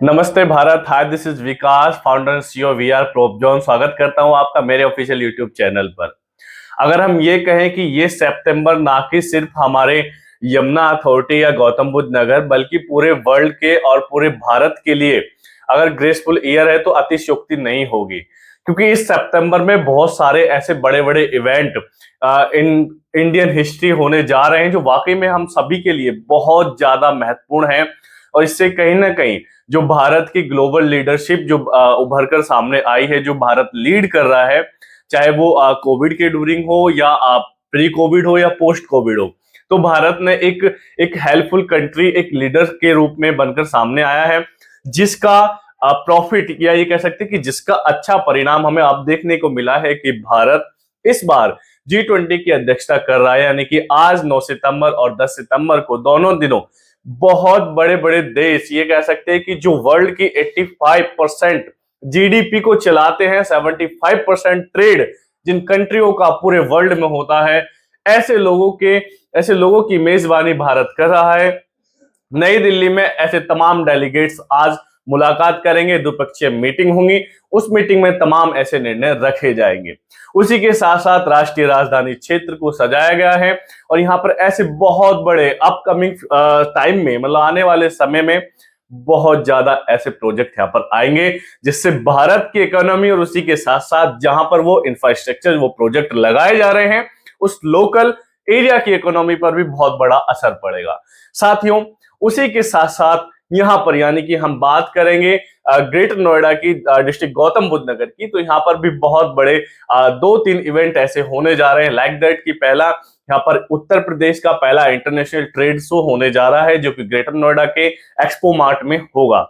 नमस्ते Bharat. Hi, this is Vikas, founder and CEO we are Propzone. स्वागत करता हूं आपका मेरे ऑफिशियल यूट्यूब चैनल पर। अगर हम ये कहें कि ये सितंबर ना कि सिर्फ हमारे यमुना अथॉरिटी या गौतम बुद्ध नगर बल्कि पूरे वर्ल्ड के और पूरे भारत के लिए अगर ग्रेसफुल ईयर है तो अतिशयोक्ति नहीं होगी, क्योंकि इस सितंबर में बहुत सारे ऐसे बड़े बड़े इवेंट इन इंडियन हिस्ट्री होने जा रहे हैं जो वाकई में हम सभी के लिए बहुत ज्यादा महत्वपूर्ण है। और इससे कहीं ना कहीं जो भारत की ग्लोबल लीडरशिप जो उभर कर सामने आई है, जो भारत लीड कर रहा है, चाहे वो कोविड के ड्यूरिंग हो या प्री कोविड हो या पोस्ट कोविड हो, तो भारत ने एक एक हेल्पफुल कंट्री, एक लीडर के रूप में बनकर सामने आया है, जिसका प्रॉफिट या ये कह सकते हैं कि जिसका अच्छा परिणाम हमें अब देखने को मिला है कि भारत इस बार G20 की अध्यक्षता कर रहा है। यानी कि आज 9 सितंबर और 10 सितंबर को दोनों दिनों बहुत बड़े बड़े देश, ये कह सकते हैं कि जो वर्ल्ड की 85% जीडीपी को चलाते हैं, 75% ट्रेड जिन कंट्रियों का पूरे वर्ल्ड में होता है, ऐसे लोगों की मेजबानी भारत कर रहा है। नई दिल्ली में ऐसे तमाम डेलीगेट्स आज मुलाकात करेंगे, द्विपक्षीय मीटिंग होंगी, उस मीटिंग में तमाम ऐसे निर्णय रखे जाएंगे। उसी के साथ साथ राष्ट्रीय राजधानी क्षेत्र को सजाया गया है और यहाँ पर ऐसे बहुत बड़े अपकमिंग टाइम में, मतलब आने वाले समय में बहुत ज्यादा ऐसे प्रोजेक्ट यहाँ पर आएंगे, जिससे भारत की इकोनॉमी और उसी के साथ साथ जहां पर वो इंफ्रास्ट्रक्चर, वो प्रोजेक्ट लगाए जा रहे हैं, उस लोकल एरिया की इकोनॉमी पर भी बहुत बड़ा असर पड़ेगा। साथियों, उसी के साथ साथ यहाँ पर यानी कि हम बात करेंगे ग्रेटर नोएडा की, डिस्ट्रिक्ट गौतम बुद्ध नगर की, तो यहाँ पर भी बहुत बड़े 2-3 इवेंट ऐसे होने जा रहे हैं। लाइक दैट की पहला यहाँ पर उत्तर प्रदेश का पहला इंटरनेशनल ट्रेड शो होने जा रहा है, जो कि ग्रेटर नोएडा के एक्सपो मार्ट में होगा।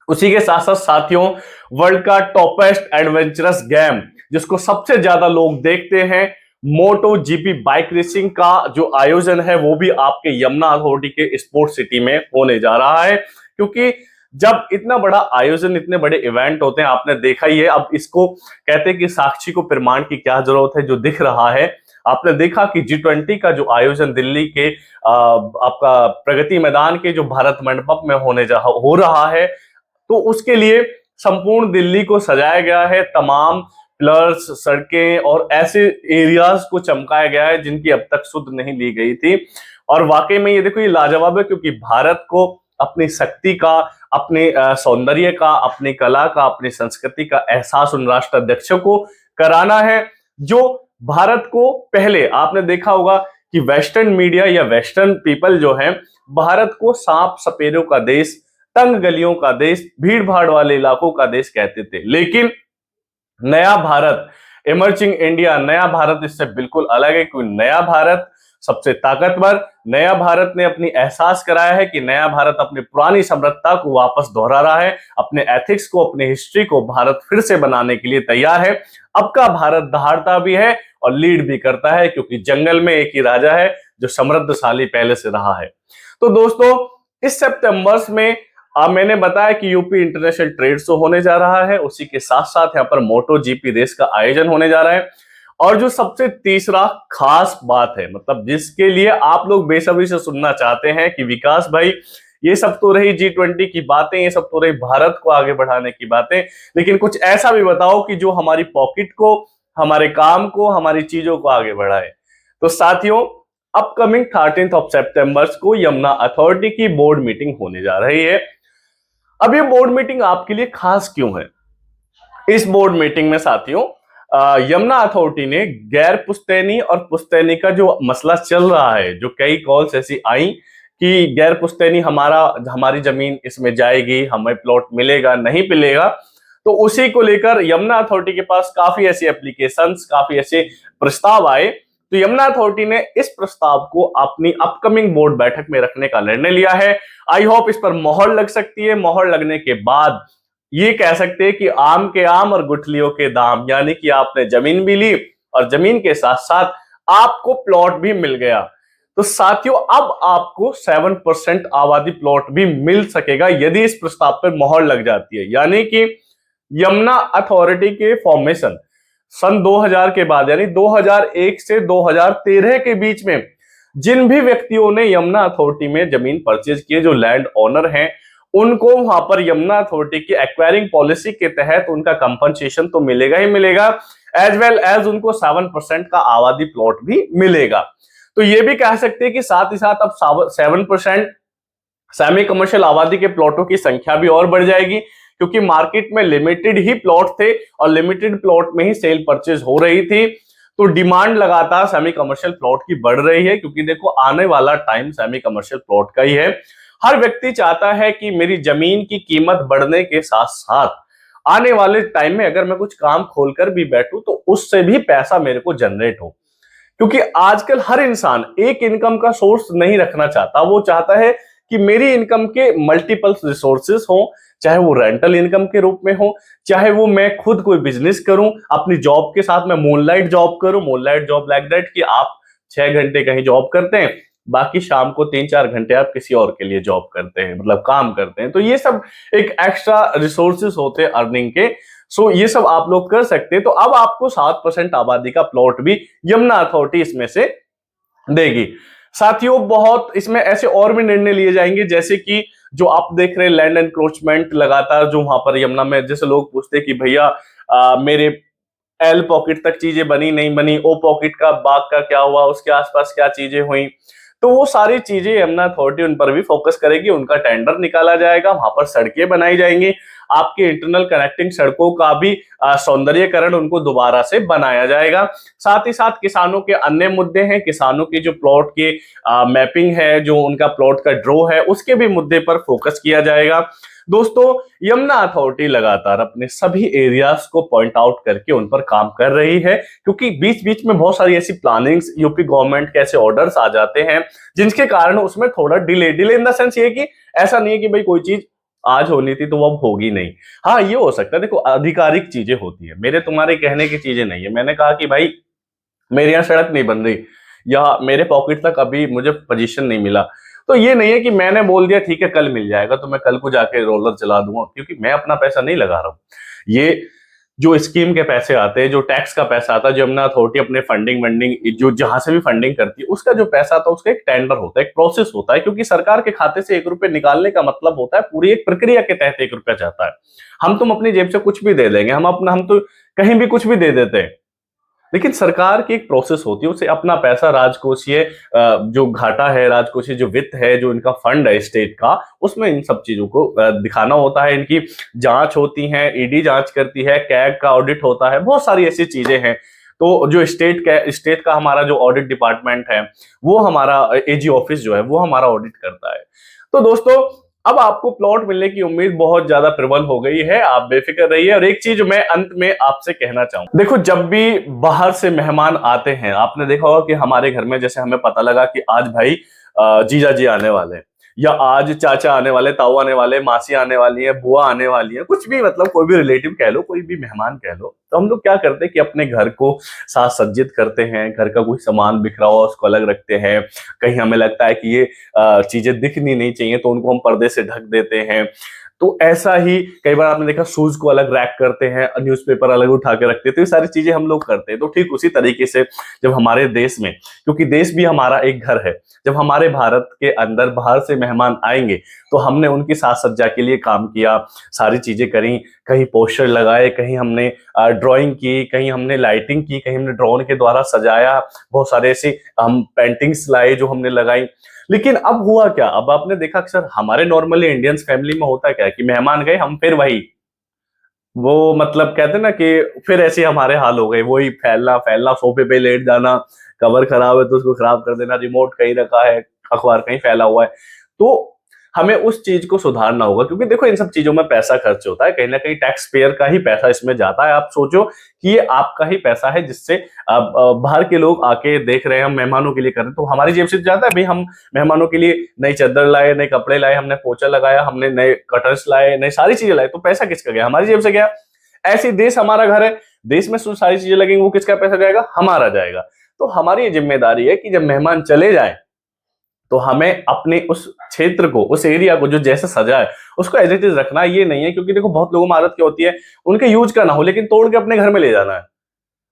उसी के साथ साथ साथियों, वर्ल्ड का टॉपेस्ट एडवेंचरस गेम जिसको सबसे ज्यादा लोग देखते हैं, मोटो जीपी बाइक रेसिंग का जो आयोजन है वो भी आपके यमुना अथॉरिटी के स्पोर्ट्स सिटी में होने जा रहा है। क्योंकि जब इतना बड़ा आयोजन, इतने बड़े इवेंट होते हैं, आपने देखा ही है, अब इसको कहते हैं कि साक्षी को प्रमाण की क्या जरूरत है, जो दिख रहा है। आपने देखा कि G20 का जो आयोजन दिल्ली के आपका प्रगति मैदान के जो भारत मंडपम में हो रहा है, तो उसके लिए संपूर्ण दिल्ली को सजाया गया है, तमाम पिलर्स, सड़कें और ऐसे एरियाज को चमकाया गया है जिनकी अब तक सुध नहीं ली गई थी। और वाकई में ये देखो, ये लाजवाब है, क्योंकि भारत को अपनी शक्ति का, अपने सौंदर्य का, अपनी कला का, अपनी संस्कृति का एहसास उन राष्ट्र अध्यक्षों को कराना है, जो भारत को पहले आपने देखा होगा कि वेस्टर्न मीडिया या वेस्टर्न पीपल जो है भारत को सांप सपेरों का देश, तंग गलियों का देश, भीड़ भाड़ वाले इलाकों का देश कहते थे। लेकिन नया भारत, इमर्जिंग इंडिया, नया भारत इससे बिल्कुल अलग है, क्योंकि नया भारत सबसे ताकतवर, नया भारत ने अपनी एहसास कराया है कि नया भारत अपनी पुरानी समृद्धता को वापस दोहरा रहा है, अपने एथिक्स को, अपनी हिस्ट्री को भारत फिर से बनाने के लिए तैयार है। अब का भारत दहाड़ता भी है और लीड भी करता है, क्योंकि जंगल में एक ही राजा है जो समृद्धशाली पहले से रहा है। तो दोस्तों, इस सितंबर में मैंने बताया कि यूपी इंटरनेशनल ट्रेड शो होने जा रहा है, उसी के साथ साथ यहाँ पर मोटो जीपी रेस का आयोजन होने जा रहा है। और जो सबसे तीसरा खास बात है, मतलब जिसके लिए आप लोग बेसब्री से सुनना चाहते हैं कि विकास भाई, ये सब तो रही G20 की बातें, ये सब तो रही भारत को आगे बढ़ाने की बातें, लेकिन कुछ ऐसा भी बताओ कि जो हमारी पॉकेट को, हमारे काम को, हमारी चीजों को आगे बढ़ाए। तो साथियों, अपकमिंग 13 सितंबर को यमुना अथॉरिटी की बोर्ड मीटिंग होने जा रही है। अब ये बोर्ड मीटिंग आपके लिए खास क्यों है? इस बोर्ड मीटिंग में साथियों, यमुना अथॉरिटी ने गैर पुश्तैनी और पुश्तैनी का जो मसला चल रहा है, जो कई कॉल्स ऐसी आई कि गैर पुश्तैनी हमारी जमीन इसमें जाएगी, हमें प्लॉट मिलेगा नहीं मिलेगा, तो उसी को लेकर यमुना अथॉरिटी के पास काफी ऐसी एप्लीकेशंस, काफी ऐसे प्रस्ताव आए। तो यमुना अथॉरिटी ने इस प्रस्ताव को अपनी अपकमिंग बोर्ड बैठक में रखने का निर्णय लिया है। आई होप इस पर मोहर लग सकती है। मोहर लगने के बाद ये कह सकते हैं कि आम के आम और गुठलियों के दाम, यानी कि आपने जमीन भी ली और जमीन के साथ साथ आपको प्लॉट भी मिल गया। तो साथियों, अब आपको 7% आबादी प्लॉट भी मिल सकेगा यदि इस प्रस्ताव पर मोहर लग जाती है। यानी कि यमुना अथॉरिटी के फॉर्मेशन सन 2000 के बाद, यानी 2001 से 2013 के बीच में जिन भी व्यक्तियों ने यमुना अथॉरिटी में जमीन परचेज किए, जो लैंड ओनर हैं, उनको वहां पर यमुना अथॉरिटी की एक्वायरिंग पॉलिसी के तहत उनका कंपनसेशन तो मिलेगा ही मिलेगा, एज वेल एज उनको 7% का आबादी प्लॉट भी मिलेगा। तो ये भी कह सकते हैं कि साथ ही साथ अब 7% सेमी कमर्शियल आबादी के प्लॉटों की संख्या भी और बढ़ जाएगी, क्योंकि मार्केट में लिमिटेड ही प्लॉट थे और लिमिटेड प्लॉट में ही सेल परचेज हो रही थी। तो डिमांड लगातार सेमी कमर्शियल प्लॉट की बढ़ रही है, क्योंकि देखो आने वाला टाइम सेमी कमर्शियल प्लॉट का ही है। हर व्यक्ति चाहता है कि मेरी जमीन की कीमत बढ़ने के साथ साथ आने वाले टाइम में अगर मैं कुछ काम खोलकर भी बैठूं तो उससे भी पैसा मेरे को जनरेट हो, क्योंकि आजकल हर इंसान एक इनकम का सोर्स नहीं रखना चाहता। वो चाहता है कि मेरी इनकम के मल्टीपल रिसोर्सेस हो, चाहे वो रेंटल इनकम के रूप में हो, चाहे वो मैं खुद कोई बिजनेस करूं, अपनी जॉब के साथ मैं मूनलाइट जॉब करूं। मूनलाइट जॉब लाइक दैट कि आप 6 घंटे कहीं जॉब करते हैं, बाकी शाम को 3-4 घंटे आप किसी और के लिए जॉब करते हैं, मतलब काम करते हैं। तो ये सब एक एक्स्ट्रा रिसोर्सेस होते हैं अर्निंग के। सो ये सब आप लोग कर सकते हैं। तो अब आपको 7% आबादी का प्लॉट भी यमुना अथॉरिटी इसमें से देगी। साथियों, बहुत इसमें ऐसे और भी निर्णय लिए जाएंगे, जैसे कि जो आप देख रहे हैं लैंड एनक्रोचमेंट लगातार जो वहां पर यमुना में, जैसे लोग पूछते हैं कि भैया मेरे एल पॉकेट तक चीजें बनी नहीं बनी, ओ पॉकेट का बाग का क्या हुआ, उसके आसपास क्या चीजें हुई। तो वो सारी चीजें यमुना अथॉरिटी उन पर भी फोकस करेगी, उनका टेंडर निकाला जाएगा, वहां पर सड़कें बनाई जाएंगी, आपके इंटरनल कनेक्टिंग सड़कों का भी सौंदर्यकरण उनको दोबारा से बनाया जाएगा। साथ ही साथ किसानों के अन्य मुद्दे हैं, किसानों की जो प्लॉट के मैपिंग है, जो उनका प्लॉट का ड्रॉ है, उसके भी मुद्दे पर फोकस किया जाएगा। दोस्तों, यमुना अथॉरिटी लगातार अपने सभी एरियाज को पॉइंट आउट करके उन पर काम कर रही है, क्योंकि बीच बीच में बहुत सारी ऐसी प्लानिंग्स यूपी गवर्नमेंट के ऐसे ऑर्डर्स आ जाते हैं जिनके कारण उसमें थोड़ा डिले इन द सेंस ये कि ऐसा नहीं है कि भाई कोई चीज आज होनी थी तो वो अब होगी नहीं। हाँ, ये हो सकता है, देखो आधिकारिक चीजें होती है, मेरे तुम्हारे कहने की चीजें नहीं है। मैंने कहा कि भाई मेरे यहाँ सड़क नहीं बन रही या मेरे पॉकेट तक अभी मुझे पोजीशन नहीं मिला, तो ये नहीं है कि मैंने बोल दिया ठीक है कल मिल जाएगा तो मैं कल को जाके रोलर चला दूंगा, क्योंकि मैं अपना पैसा नहीं लगा रहा हूँ। ये जो स्कीम के पैसे आते हैं, जो टैक्स का पैसा आता है, जो यमुना अथॉरिटी अपने फंडिंग वंडिंग जो जहां से भी फंडिंग करती है, उसका जो पैसा आता है उसका एक टेंडर होता है, एक प्रोसेस होता है, क्योंकि सरकार के खाते से 1 रुपए निकालने का मतलब होता है पूरी एक प्रक्रिया के तहत 1 रुपया जाता है। हम तुम अपनी जेब से कुछ भी दे देंगे, हम तो कहीं भी कुछ भी दे देते हैं, लेकिन सरकार की एक प्रोसेस होती है, उसे अपना पैसा राजकोषीय जो घाटा है, राजकोषीय जो वित्त है, जो इनका फंड है स्टेट का, उसमें इन सब चीजों को दिखाना होता है। इनकी जांच होती है, ईडी जांच करती है, कैग का ऑडिट होता है, बहुत सारी ऐसी चीजें हैं। तो जो स्टेट का हमारा जो ऑडिट डिपार्टमेंट है, वो हमारा एजी ऑफिस जो है वो हमारा ऑडिट करता है। तो दोस्तों, अब आपको प्लॉट मिलने की उम्मीद बहुत ज्यादा प्रबल हो गई है, आप बेफिक्र रहिए। और एक चीज मैं अंत में आपसे कहना चाहूँ, देखो जब भी बाहर से मेहमान आते हैं, आपने देखा होगा कि हमारे घर में जैसे हमें पता लगा कि आज भाई जीजा जी आने वाले हैं, या आज चाचा आने वाले, ताऊ आने वाले, मासी आने वाली है, बुआ आने वाली है, कुछ भी मतलब कोई भी रिलेटिव कह लो, कोई भी मेहमान कह लो, तो हम लोग क्या करते हैं कि अपने घर को साज सज्जित करते हैं, घर का कोई सामान बिखरा हुआ उसको अलग रखते हैं। कहीं हमें लगता है कि ये चीजें दिखनी नहीं चाहिए तो उनको हम पर्दे से ढक देते हैं। तो ऐसा ही कई बार आपने देखा शूज को अलग रैक करते हैं, न्यूज़पेपर अलग उठा के रखते हैं, तो ये सारी चीजें हम लोग करते हैं। तो ठीक उसी तरीके से जब हमारे देश में, क्योंकि देश भी हमारा एक घर है, जब हमारे भारत के अंदर बाहर से मेहमान आएंगे तो हमने उनकी साज सज्जा के लिए काम किया, सारी चीजें करी, कहीं पोस्टर लगाए, कहीं हमने ड्राइंग की, कहीं हमने लाइटिंग की, कहीं हमने ड्रोन के द्वारा सजाया, बहुत सारे ऐसे हम पेंटिंग्स लाए जो हमने लगाई। लेकिन अब हुआ क्या, अब आपने देखा अक्सर हमारे नॉर्मली इंडियंस फैमिली में होता क्या है कि मेहमान गए, हम फिर वही वो मतलब कहते हैं ना कि फिर ऐसे हमारे हाल हो गए, वही फैलना फैलना, सोफे पे लेट जाना, कवर खराब है तो उसको खराब कर देना, रिमोट कहीं रखा है, अखबार कहीं फैला हुआ है। तो हमें उस चीज को सुधारना होगा, क्योंकि देखो इन सब चीजों में पैसा खर्च होता है, कहीं ना कहीं टैक्स पेयर का ही पैसा इसमें जाता है। आप सोचो कि ये आपका ही पैसा है जिससे बाहर के लोग आके देख रहे हैं, हम मेहमानों के लिए कर रहे हैं, तो हमारी जेब से जाता है भाई। हम मेहमानों के लिए नई चादर लाए, नए कपड़े लाए, हमने पोछा लगाया, हमने नए कटर्स लाए, नई सारी चीजें लाए, तो पैसा किसका गया, हमारी जेब से गया। ऐसे देश हमारा घर है, देश में जो सारी चीजें लगेंगी वो किसका पैसा जाएगा, हमारा जाएगा। तो हमारी ये जिम्मेदारी है कि जब मेहमान चले जाए तो हमें अपने उस क्षेत्र को, उस एरिया को जो जैसे सजा है उसको एज इट इज रखना। ये नहीं है क्योंकि देखो बहुत लोगों में आदत क्या होती है, उनके यूज का ना हो लेकिन तोड़ के अपने घर में ले जाना है।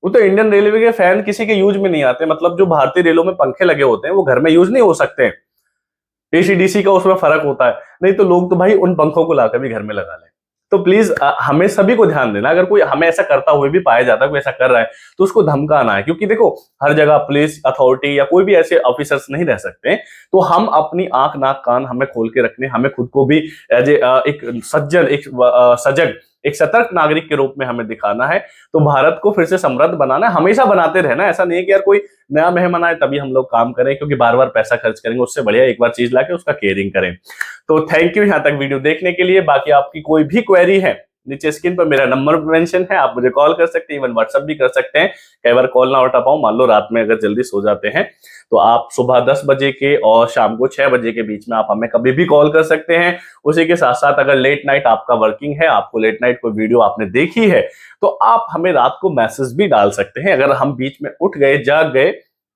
वो तो इंडियन रेलवे के फैन किसी के यूज में नहीं आते, मतलब जो भारतीय रेलों में पंखे लगे होते हैं वो घर में यूज नहीं हो सकते। एसी-डीसी का उसमें फर्क होता है। नहीं तो लोग तो भाई उन पंखों को लाकर भी घर में लगा लें। तो प्लीज हमें सभी को ध्यान देना, अगर कोई हमें ऐसा करता हुए भी पाया जाता है, कोई ऐसा कर रहा है, तो उसको धमकाना है। क्योंकि देखो, हर जगह पुलिस अथॉरिटी या कोई भी ऐसे ऑफिसर्स नहीं रह सकते। तो हम अपनी आंख नाक कान हमें खोल के रखने, हमें खुद को भी एज ए एक सज्जन, एक सजग, एक सतर्क नागरिक के रूप में हमें दिखाना है। तो भारत को फिर से समृद्ध बनाना है, हमेशा बनाते रहना। ऐसा नहीं है कि यार कोई नया मेहमान आए तभी हम लोग काम करें, क्योंकि बार बार पैसा खर्च करेंगे, उससे बढ़िया एक बार चीज लाके उसका केयरिंग करें। तो थैंक यू यहाँ तक वीडियो देखने के लिए। बाकी आपकी कोई भी क्वेरी है, नीचे स्क्रीन पर मेरा नंबर मेंशन है, आप मुझे कॉल कर सकते हैं, इवन व्हाट्सएप भी कर सकते हैं। कई बार कॉल ना उठा पाऊं, मान लो रात में अगर जल्दी सो जाते हैं, तो आप सुबह 10 बजे के और शाम को 6 बजे के बीच में आप हमें कभी भी कॉल कर सकते हैं। उसी के साथ साथ अगर लेट नाइट आपका वर्किंग है, आपको लेट नाइट कोई वीडियो आपने देखी है, तो आप हमें रात को मैसेज भी डाल सकते हैं। अगर हम बीच में उठ गए, जाग गए,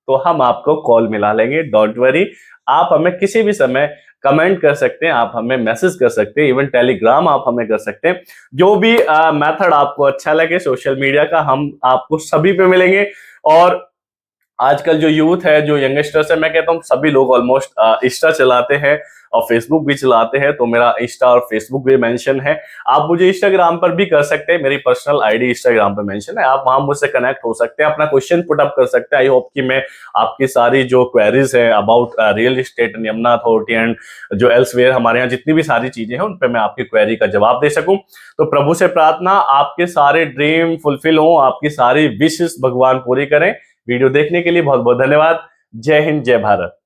तो हम आपको कॉल मिला लेंगे, डोंट वरी। आप हमें किसी भी समय कमेंट कर सकते हैं, आप हमें मैसेज कर सकते हैं, इवन टेलीग्राम आप हमें कर सकते हैं। जो भी मेथड आपको अच्छा लगे सोशल मीडिया का, हम आपको सभी पे मिलेंगे। और आजकल जो यूथ है, जो यंगस्टर्स है, मैं कहता हूँ सभी लोग ऑलमोस्ट इंस्टा चलाते हैं और फेसबुक भी चलाते हैं। तो मेरा इंस्टा और फेसबुक भी मेंशन है। आप मुझे इंस्टाग्राम पर भी कर सकते हैं, मेरी पर्सनल आईडी इंस्टाग्राम पर मेंशन है, आप वहां मुझसे कनेक्ट हो सकते हैं, अपना क्वेश्चन पुट अप कर सकते हैं। आई होप कि मैं आपकी सारी जो क्वेरीज है about real estate and Yamuna authority and जो एल्सवेयर हमारे यहाँ जितनी भी सारी चीजें हैं, उन पर मैं आपकी क्वेरी का जवाब दे सकूं। तो प्रभु से प्रार्थना, आपके सारे ड्रीम फुलफिल हो, आपकी सारी विशेष भगवान पूरी करें। वीडियो देखने के लिए बहुत बहुत धन्यवाद। जय हिंद, जय भारत।